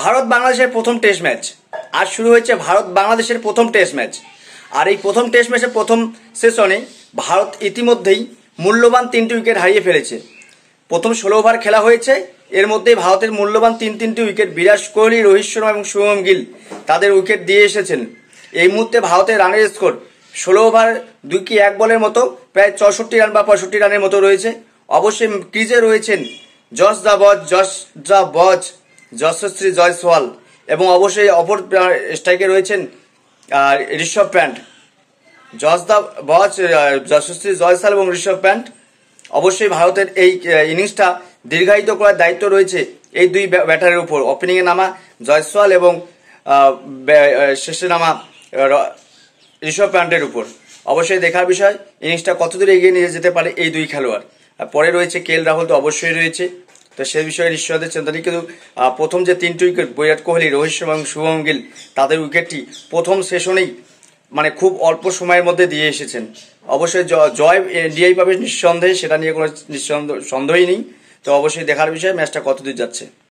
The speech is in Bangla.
ভারত বাংলাদেশের প্রথম টেস্ট ম্যাচ আজ শুরু হয়েছে। ভারত বাংলাদেশের প্রথম টেস্ট ম্যাচ। আর এই প্রথম টেস্ট ম্যাচের প্রথম সেশনে ভারত ইতিমধ্যেই মূল্যবান 3টি উইকেট হারিয়ে ফেলেছে। প্রথম 16 ওভার খেলা হয়েছে, এর মধ্যেই ভারতের মূল্যবান তিনটি উইকেট বিরাট কোহলি, রোহিত শর্মা এবং শুভমন গিল তাদের উইকেট দিয়ে এসেছেন। এই মুহূর্তে ভারতের রানের স্কোর 16 ওভার 2-1 বলের মতো প্রায় 64 রান বা 65 রানের মতো রয়েছে। অবশ্যই ক্রিজে রয়েছেন জস দ্য বজ যশস্বী জয়সওয়াল এবং অবশ্যই অপর স্ট্রাইকে রয়েছেন ঋষভ প্যান্ট। জস দ্য বজ, যশস্বী জয়সওয়াল এবং ঋষভ প্যান্ট। অবশ্যই ভারতের এই ইনিংসটা দীর্ঘায়িত করার দায়িত্ব রয়েছে এই দুই ব্যাটারের উপর। ওপেনিংয়ে নামা জয়সওয়াল এবং শেষে নামা ঋষভ প্যান্টের উপর। অবশ্যই দেখার বিষয় ইনিংসটা কতদূর এগিয়ে নিয়ে যেতে পারে এই দুই খেলোয়াড়। পরে রয়েছে KL রাহুল, তো অবশ্যই রয়েছে, তো সে বিষয়ে নিশ্চয়তা চিন্তা নেই। কিন্তু প্রথম যে 3টি উইকেট বিরাট কোহলি, রোহিত শর্মা এবং শুভমন গিল তাদের উইকেটটি প্রথম সেশনেই মানে খুব অল্প সময়ের মধ্যে দিয়ে এসেছেন। অবশ্যই জয় ইন্ডিয়াই পাবে নিঃসন্দেহে, সেটা নিয়ে কোনো সন্দেহই নেই। তো অবশ্যই দেখার বিষয় ম্যাচটা কতদূর যাচ্ছে।